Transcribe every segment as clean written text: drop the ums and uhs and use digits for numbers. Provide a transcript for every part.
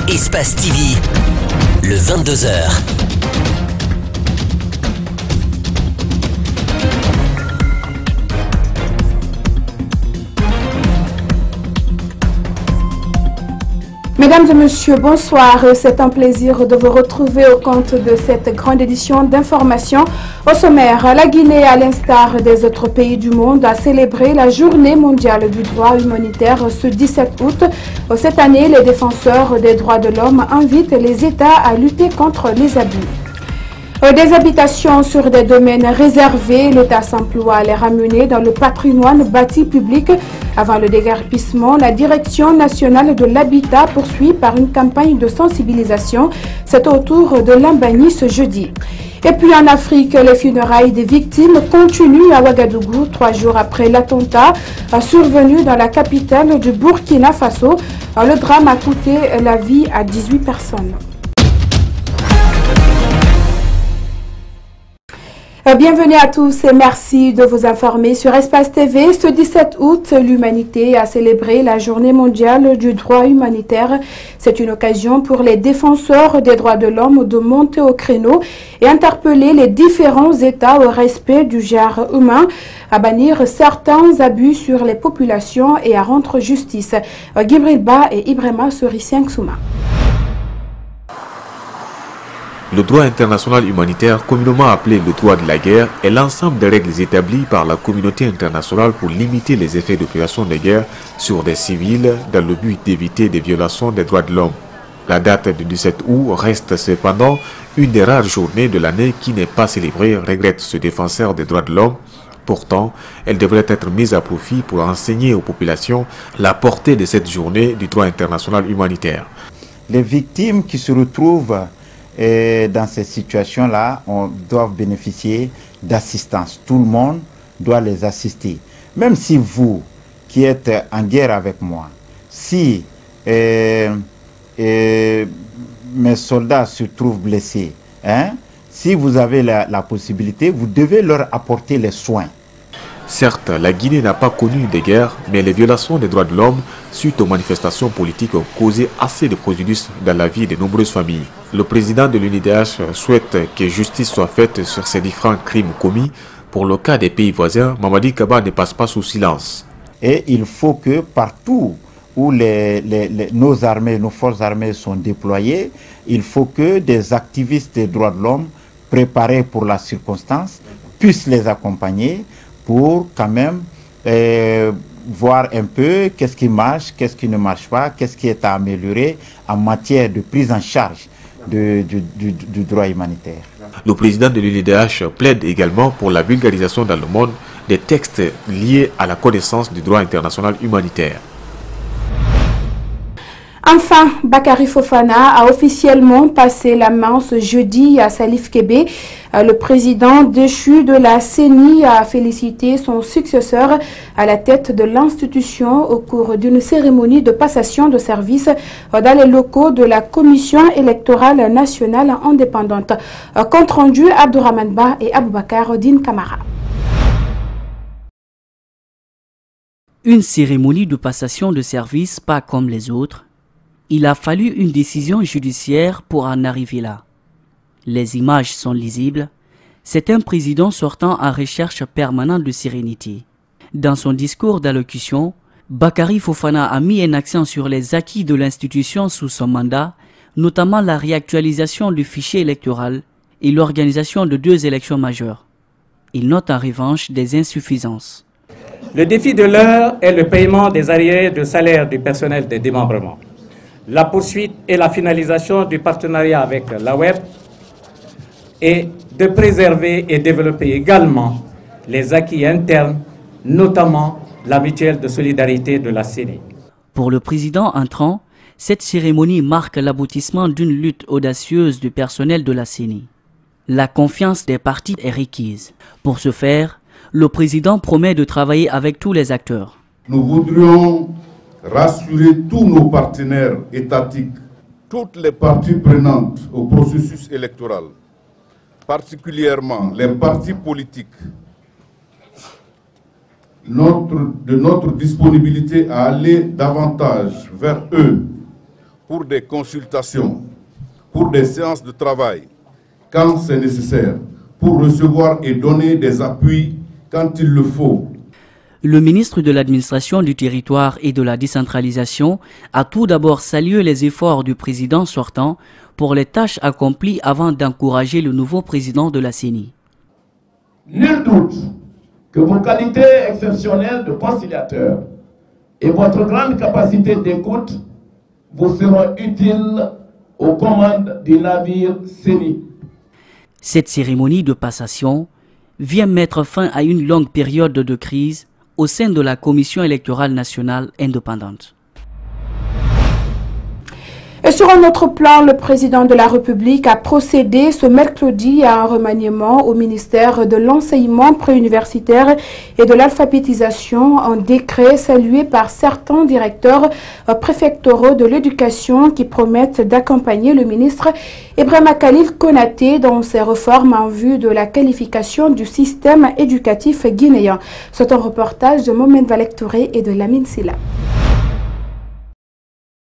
Espace TV, le 22h. Mesdames et messieurs, bonsoir. C'est un plaisir de vous retrouver au compte de cette grande édition d'information. Au sommaire, la Guinée, à l'instar des autres pays du monde, a célébré la Journée mondiale du droit humanitaire ce 17 août. Cette année, les défenseurs des droits de l'homme invitent les États à lutter contre les abus. Des habitations sur des domaines réservés, l'État s'emploie à les ramener dans le patrimoine bâti public. Avant le déguerpissement, la Direction nationale de l'habitat poursuit par une campagne de sensibilisation. C'est au tour de Lambani ce jeudi. Et puis en Afrique, les funérailles des victimes continuent à Ouagadougou 3 jours après l'attentat survenu dans la capitale du Burkina Faso. Le drame a coûté la vie à 18 personnes. Bienvenue à tous et merci de vous informer sur Espace TV. Ce 17 août, l'humanité a célébré la Journée mondiale du droit humanitaire. C'est une occasion pour les défenseurs des droits de l'homme de monter au créneau et interpeller les différents États au respect du genre humain, à bannir certains abus sur les populations et à rendre justice. Gibril Ba et Ibrahima Sorisien-Souma. Le droit international humanitaire, communément appelé le droit de la guerre, est l'ensemble des règles établies par la communauté internationale pour limiter les effets d'opérations de guerre sur des civils dans le but d'éviter des violations des droits de l'homme. La date du 17 août reste cependant une des rares journées de l'année qui n'est pas célébrée, regrette ce défenseur des droits de l'homme. Pourtant, elle devrait être mise à profit pour enseigner aux populations la portée de cette journée du droit international humanitaire. Les victimes qui se retrouvent dans ces situations-là, on doit bénéficier d'assistance. Tout le monde doit les assister. Même si vous, qui êtes en guerre avec moi, si mes soldats se trouvent blessés, si vous avez la possibilité, vous devez leur apporter les soins. Certes, la Guinée n'a pas connu de guerre, mais les violations des droits de l'homme suite aux manifestations politiques ont causé assez de préjudice dans la vie de nombreuses familles. Le président de l'UNIDH souhaite que justice soit faite sur ces différents crimes commis. Pour le cas des pays voisins, Mamadi Kaba ne passe pas sous silence. Et il faut que partout où nos armées, nos forces armées sont déployées, il faut que des activistes des droits de l'homme préparés pour la circonstance puissent les accompagner pour quand même voir un peu qu'est-ce qui marche, qu'est-ce qui ne marche pas, qu'est-ce qui est à améliorer en matière de prise en charge du droit humanitaire. Le président de l'UNIDH plaide également pour la vulgarisation dans le monde des textes liés à la connaissance du droit international humanitaire. Enfin, Bakary Fofana a officiellement passé la main ce jeudi à Salif Kébé. Le président déchu de la CENI a félicité son successeur à la tête de l'institution au cours d'une cérémonie de passation de service dans les locaux de la Commission électorale nationale indépendante. Compte rendu Abdourahmane Ba et Aboubakar Din Kamara. Une cérémonie de passation de service pas comme les autres. Il a fallu une décision judiciaire pour en arriver là. Les images sont lisibles. C'est un président sortant en recherche permanente de sérénité. Dans son discours d'allocution, Bakary Fofana a mis un accent sur les acquis de l'institution sous son mandat, notamment la réactualisation du fichier électoral et l'organisation de 2 élections majeures. Il note en revanche des insuffisances. Le défi de l'heure est le paiement des arriérés de salaire du personnel de démembrement. La poursuite et la finalisation du partenariat avec la web et de préserver et développer également les acquis internes, notamment la mutuelle de solidarité de la CENI. Pour le président entrant, cette cérémonie marque l'aboutissement d'une lutte audacieuse du personnel de la CENI. La confiance des partis est requise. Pour ce faire, le président promet de travailler avec tous les acteurs. Nous voudrions rassurer tous nos partenaires étatiques, toutes les parties prenantes au processus électoral, particulièrement les partis politiques, de notre disponibilité à aller davantage vers eux pour des consultations, pour des séances de travail, quand c'est nécessaire, pour recevoir et donner des appuis quand il le faut. Le ministre de l'Administration du Territoire et de la Décentralisation a tout d'abord salué les efforts du président sortant pour les tâches accomplies avant d'encourager le nouveau président de la CENI. Nul doute que vos qualités exceptionnelles de conciliateur et votre grande capacité d'écoute vous seront utiles aux commandes du navire CENI. Cette cérémonie de passation vient mettre fin à une longue période de crise au sein de la Commission électorale nationale indépendante. Et sur un autre plan, le président de la République a procédé ce mercredi à un remaniement au ministère de l'enseignement préuniversitaire et de l'alphabétisation, un décret salué par certains directeurs préfectoraux de l'éducation qui promettent d'accompagner le ministre Ibrahima Khalil Konaté dans ses réformes en vue de la qualification du système éducatif guinéen. C'est un reportage de Mohamed Valek Touré et de Lamine Silla.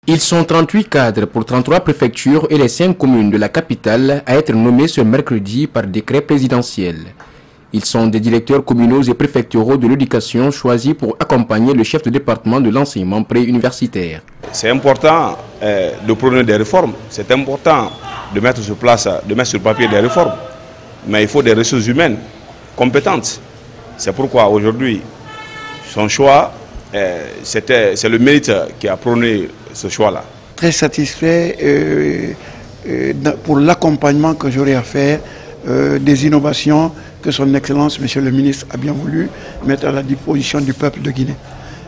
Ils sont 38 cadres pour 33 préfectures et les 5 communes de la capitale à être nommés ce mercredi par décret présidentiel. Ils sont des directeurs communaux et préfectoraux de l'éducation choisis pour accompagner le chef de département de l'enseignement préuniversitaire. C'est important de prôner des réformes, c'est important de mettre sur place, de mettre sur papier des réformes, mais il faut des ressources humaines compétentes. C'est pourquoi aujourd'hui, son choix, c'est le mérite qui a prôné ce choix-là. Très satisfait pour l'accompagnement que j'aurai à faire des innovations que son Excellence, Monsieur le ministre, a bien voulu mettre à la disposition du peuple de Guinée.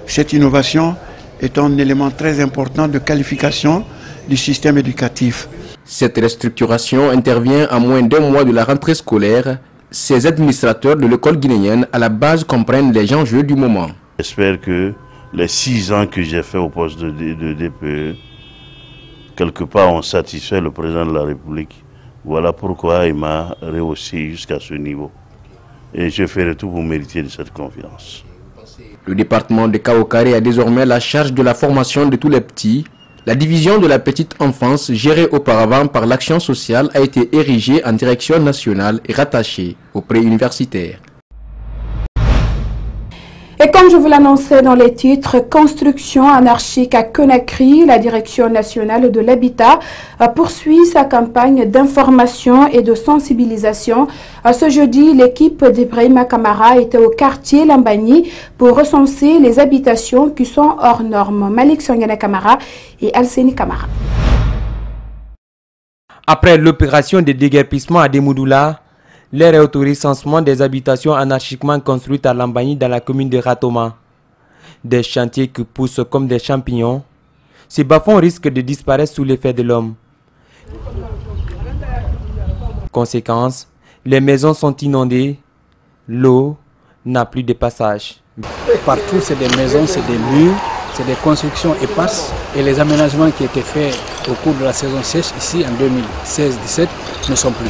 Cette innovation est un élément très important de qualification du système éducatif. Cette restructuration intervient à moins d'un mois de la rentrée scolaire. Ces administrateurs de l'école guinéenne à la base comprennent les enjeux du moment. J'espère que les 6 ans que j'ai fait au poste de DPE, quelque part ont satisfait le président de la République. Voilà pourquoi il m'a rehaussé jusqu'à ce niveau. Et je ferai tout pour mériter de cette confiance. Le département de Kaokari a désormais la charge de la formation de tous les petits. La division de la petite enfance, gérée auparavant par l'action sociale, a été érigée en direction nationale et rattachée au préuniversitaire. Et comme je vous l'annonçais dans les titres, construction anarchique à Conakry, la Direction nationale de l'habitat poursuit sa campagne d'information et de sensibilisation. Ce jeudi, l'équipe d'Ibrahima Kamara était au quartier Lambani pour recenser les habitations qui sont hors normes. Malik Songana Kamara et Alseni Kamara. Après l'opération de déguerpissement à Demoudoula, les réautorecensement des habitations anarchiquement construites à Lambani dans la commune de Ratoma. Des chantiers qui poussent comme des champignons, ces bas-fonds risquent de disparaître sous l'effet de l'homme. Conséquence, les maisons sont inondées, l'eau n'a plus de passage. Partout, c'est des maisons, c'est des murs, c'est des constructions éparses et les aménagements qui étaient faits au cours de la saison sèche ici en 2016-17 ne sont plus.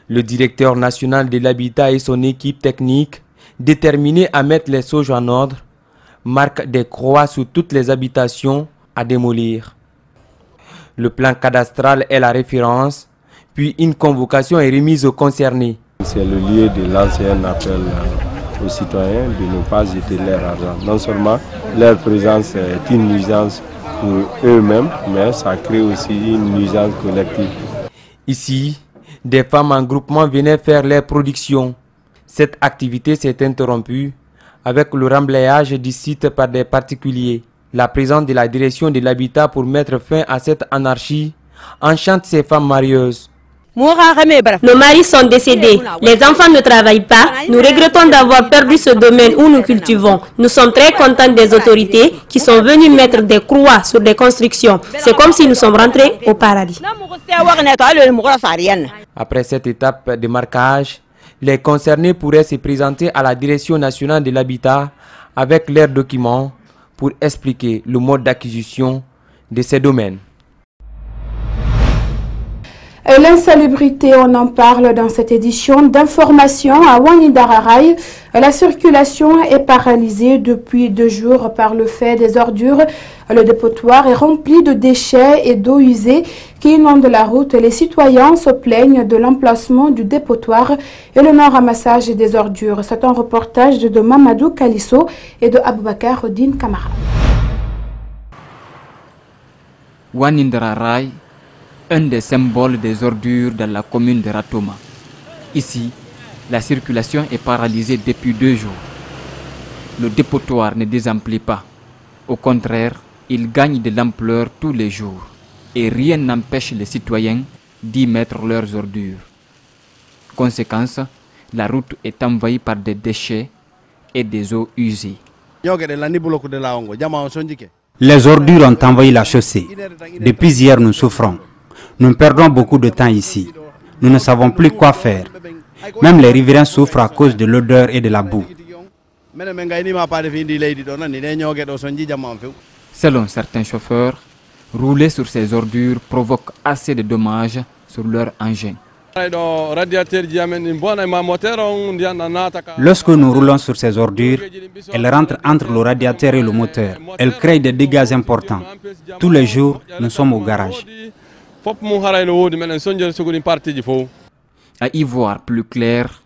Le directeur national de l'habitat et son équipe technique, déterminés à mettre les sauges en ordre, marquent des croix sur toutes les habitations à démolir. Le plan cadastral est la référence, puis une convocation est remise aux concernés. C'est le lieu de lancer un appel aux citoyens de ne pas jeter leur argent. Non seulement leur présence est une nuisance pour eux-mêmes, mais ça crée aussi une nuisance collective. Ici, des femmes en groupement venaient faire leur production. Cette activité s'est interrompue avec le remblayage du site par des particuliers. La présence de la direction de l'habitat pour mettre fin à cette anarchie enchante ces femmes marieuses. Nos maris sont décédés, les enfants ne travaillent pas. Nous regrettons d'avoir perdu ce domaine où nous cultivons. Nous sommes très contents des autorités qui sont venues mettre des croix sur des constructions. C'est comme si nous sommes rentrés au paradis. Après cette étape de marquage, les concernés pourraient se présenter à la Direction nationale de l'habitat avec leurs documents pour expliquer le mode d'acquisition de ces domaines. L'insalubrité, on en parle dans cette édition d'information à Wanidararay. La circulation est paralysée depuis 2 jours par le fait des ordures. Le dépotoir est rempli de déchets et d'eau usée qui inondent la route. Les citoyens se plaignent de l'emplacement du dépotoir et le non-ramassage des ordures. C'est un reportage de Mamadou Kalisso et de Aboubakar Odine Kamara. Wanidararay, un des symboles des ordures dans la commune de Ratoma. Ici, la circulation est paralysée depuis 2 jours. Le dépotoir ne désemplit pas. Au contraire, il gagne de l'ampleur tous les jours. Et rien n'empêche les citoyens d'y mettre leurs ordures. Conséquence, la route est envahie par des déchets et des eaux usées. Les ordures ont envahi la chaussée. Depuis hier, nous souffrons. Nous perdons beaucoup de temps ici. Nous ne savons plus quoi faire. Même les riverains souffrent à cause de l'odeur et de la boue. Selon certains chauffeurs, rouler sur ces ordures provoque assez de dommages sur leur engin. Lorsque nous roulons sur ces ordures, elles rentrent entre le radiateur et le moteur. Elles créent des dégâts importants. Tous les jours, nous sommes au garage. À y voir plus clair,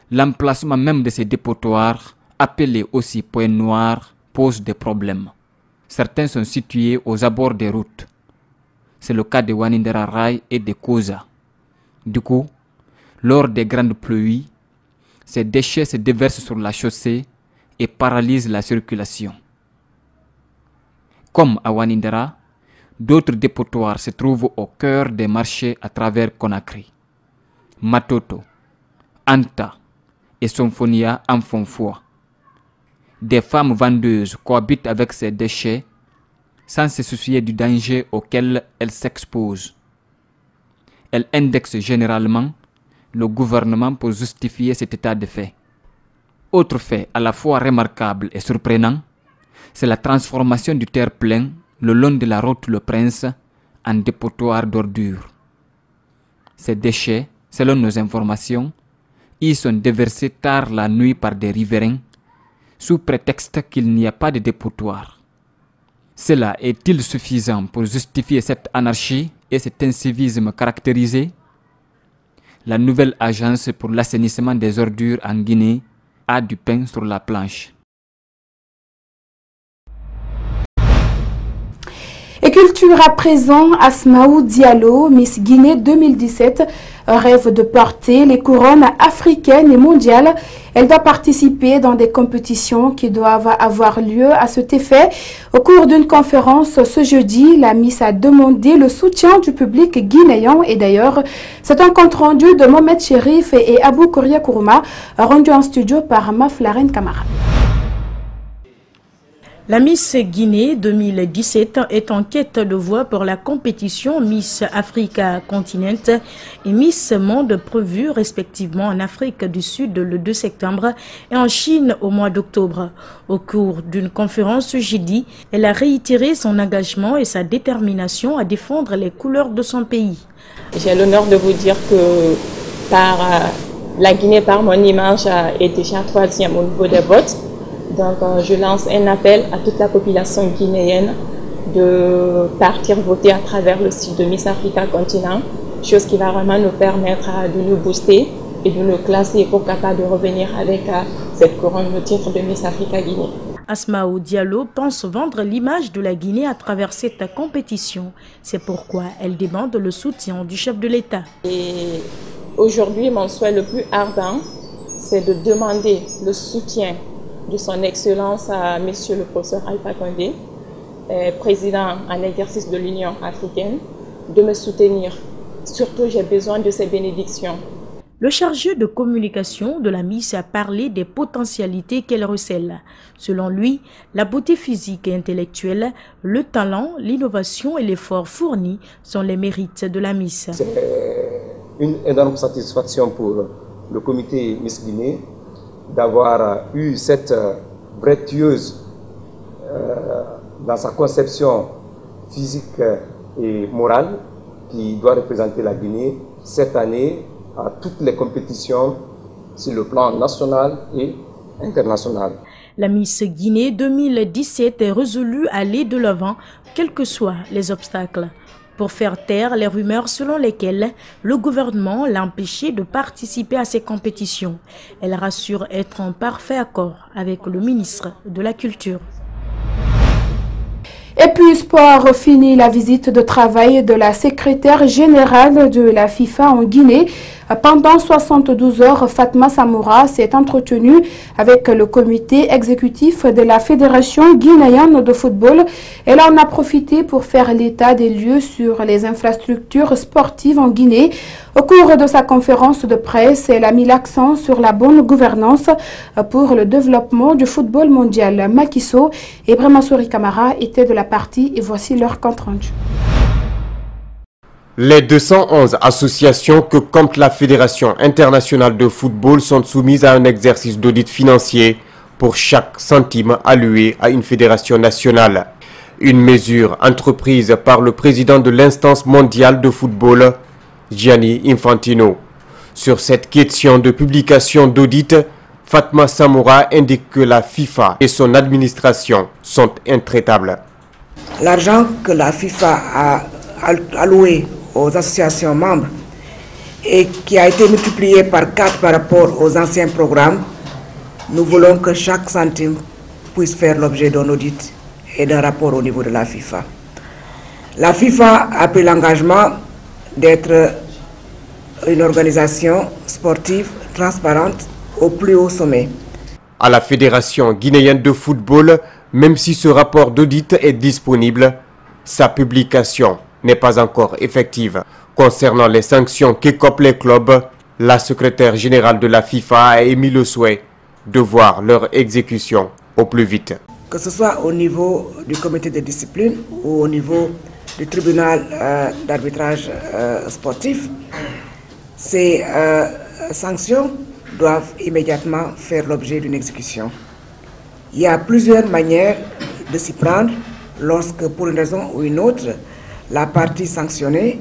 l'emplacement même de ces dépotoirs, appelés aussi points noirs, pose des problèmes. Certains sont situés aux abords des routes. C'est le cas de Wanidararay et de Koza. Du coup, lors des grandes pluies, ces déchets se déversent sur la chaussée et paralysent la circulation. Comme à Wanidara, d'autres dépotoirs se trouvent au cœur des marchés à travers Conakry. Matoto, Anta et Symphonia en font foi. Des femmes vendeuses cohabitent avec ces déchets sans se soucier du danger auquel elles s'exposent. Elles indexent généralement le gouvernement pour justifier cet état de fait. Autre fait à la fois remarquable et surprenant, c'est la transformation du terre-plein le long de la route Le Prince en dépotoir d'ordures. Ces déchets, selon nos informations, y sont déversés tard la nuit par des riverains sous prétexte qu'il n'y a pas de dépotoir. Cela est-il suffisant pour justifier cette anarchie et cet incivisme caractérisé? La nouvelle agence pour l'assainissement des ordures en Guinée a du pain sur la planche. Et culture à présent, Asmaou Diallo, Miss Guinée 2017, rêve de porter les couronnes africaines et mondiales. Elle doit participer dans des compétitions qui doivent avoir lieu à cet effet. Au cours d'une conférence ce jeudi, la Miss a demandé le soutien du public guinéen. Et d'ailleurs, c'est un compte rendu de Mohamed Chérif et Abou Kouria Kourouma, rendu en studio par Maflaren Kamara. La Miss Guinée 2017 est en quête de voix pour la compétition Miss Africa Continent et Miss Monde prévue respectivement en Afrique du Sud le 2 septembre et en Chine au mois d'octobre. Au cours d'une conférence ce jeudi, elle a réitéré son engagement et sa détermination à défendre les couleurs de son pays. J'ai l'honneur de vous dire que la Guinée, par mon image, est déjà 3e au niveau des votes. Donc, je lance un appel à toute la population guinéenne de partir voter à travers le site de Miss Africa Continent, chose qui va vraiment nous permettre de nous booster et de nous classer pour capable de revenir avec cette couronne, le titre de Miss Africa Guinée. Asmaou Diallo pense vendre l'image de la Guinée à travers cette compétition. C'est pourquoi elle demande le soutien du chef de l'État. Et aujourd'hui, mon souhait le plus ardent, c'est de demander le soutien de son Excellence à Monsieur le professeur Alpha Condé, président en exercice de l'Union africaine, de me soutenir. Surtout, j'ai besoin de ses bénédictions. Le chargé de communication de la Miss a parlé des potentialités qu'elle recèle. Selon lui, la beauté physique et intellectuelle, le talent, l'innovation et l'effort fourni sont les mérites de la Miss. C'est une énorme satisfaction pour le comité Miss Guinée d'avoir eu cette bretueuse dans sa conception physique et morale qui doit représenter la Guinée cette année à toutes les compétitions sur le plan national et international. La Miss Guinée 2017 est résolue à aller de l'avant, quels que soient les obstacles, pour faire taire les rumeurs selon lesquelles le gouvernement l'a empêché de participer à ces compétitions. Elle rassure être en parfait accord avec le ministre de la Culture. Et puis sport, fini la visite de travail de la secrétaire générale de la FIFA en Guinée. Pendant 72 heures, Fatma Samoura s'est entretenue avec le comité exécutif de la Fédération guinéenne de football. Elle en a profité pour faire l'état des lieux sur les infrastructures sportives en Guinée. Au cours de sa conférence de presse, elle a mis l'accent sur la bonne gouvernance pour le développement du football mondial. Makiso et Bremasouri Kamara étaient de la partie et voici leur compte rendu. Les 211 associations que compte la Fédération internationale de football sont soumises à un exercice d'audit financier pour chaque centime alloué à une fédération nationale. Une mesure entreprise par le président de l'instance mondiale de football, Gianni Infantino. Sur cette question de publication d'audit, Fatma Samoura indique que la FIFA et son administration sont intraitables. L'argent que la FIFA a alloué aux associations membres et qui a été multiplié par 4 par rapport aux anciens programmes, nous voulons que chaque centime puisse faire l'objet d'un audit et d'un rapport au niveau de la FIFA. La FIFA a pris l'engagement d'être une organisation sportive transparente au plus haut sommet. À la Fédération guinéenne de football, même si ce rapport d'audit est disponible, sa publication n'est pas encore effective. Concernant les sanctions qu'écopent les clubs, la secrétaire générale de la FIFA a émis le souhait de voir leur exécution au plus vite. Que ce soit au niveau du comité de discipline ou au niveau du tribunal d'arbitrage sportif, ces sanctions doivent immédiatement faire l'objet d'une exécution. Il y a plusieurs manières de s'y prendre lorsque, pour une raison ou une autre, la partie sanctionnée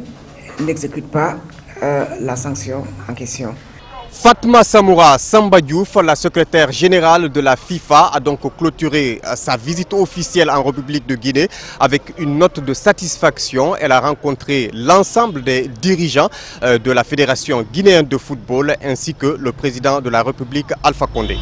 n'exécute pas la sanction en question. Fatma Samoura Samba Diouf, la secrétaire générale de la FIFA, a donc clôturé sa visite officielle en République de Guinée avec une note de satisfaction. Elle a rencontré l'ensemble des dirigeants de la Fédération guinéenne de football ainsi que le président de la République Alpha Condé.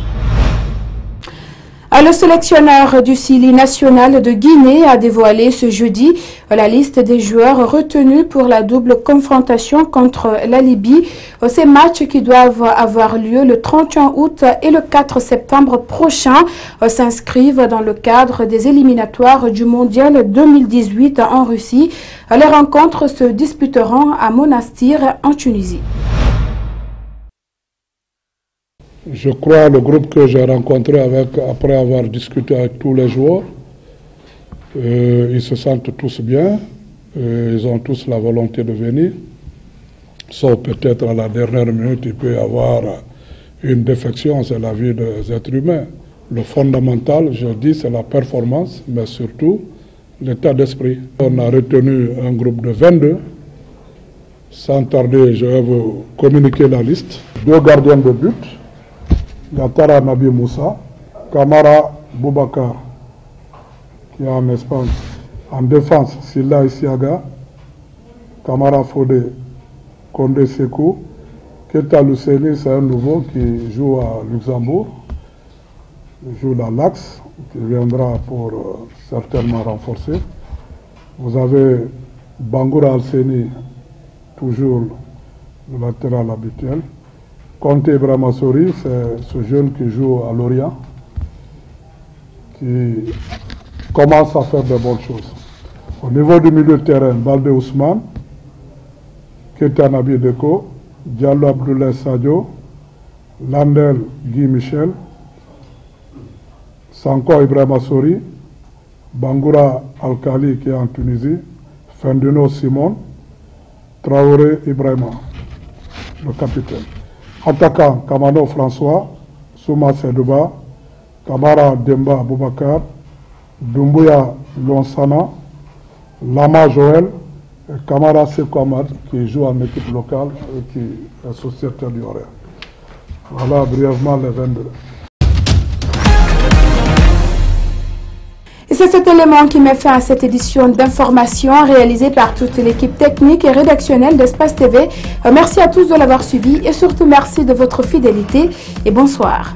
Le sélectionneur du Sili national de Guinée a dévoilé ce jeudi la liste des joueurs retenus pour la double confrontation contre la Libye. Ces matchs qui doivent avoir lieu le 31 août et le 4 septembre prochain s'inscrivent dans le cadre des éliminatoires du Mondial 2018 en Russie. Les rencontres se disputeront à Monastir en Tunisie. Je crois le groupe que j'ai rencontré après avoir discuté avec tous les joueurs, ils se sentent tous bien, ils ont tous la volonté de venir, sauf peut-être à la dernière minute il peut y avoir une défection, c'est la vie des êtres humains. Le fondamental, je dis, c'est la performance, mais surtout l'état d'esprit. On a retenu un groupe de 22. Sans tarder, je vais vous communiquer la liste. 2 gardiens de but. Yatara Nabi Moussa, Kamara Boubacar, qui est en Espagne. En défense, Silla Isiaga, Kamara Fodé, Kondé Sekou, Keta Luceni, c'est un nouveau qui joue à Luxembourg, il joue à l'Axe, qui viendra pour certainement renforcer. Vous avez Bangoura Alseni, toujours le latéral habituel. Conté Bramasouri, c'est ce jeune qui joue à Lorient, qui commence à faire de bonnes choses. Au niveau du milieu de terrain, Balde Ousmane, Keta Nabi Deko, Diallo Abdoulaye Sadio, Landel Guy Michel, Sanko Ibrahima Sori, Bangoura Alkali qui est en Tunisie, Fendino Simon, Traoré Ibrahima, le capitaine. Attaquant Kamano François, Souma Sedouba, Kamara Demba Boubacar, Doumbouya Lonsana, Lama Joël Kamara Sekomad, qui joue en équipe locale et qui est sociétaire du horaire. Voilà brièvement les 22. Et c'est cet élément qui met fin à cette édition d'information réalisée par toute l'équipe technique et rédactionnelle d'Espace TV. Merci à tous de l'avoir suivi et surtout merci de votre fidélité et bonsoir.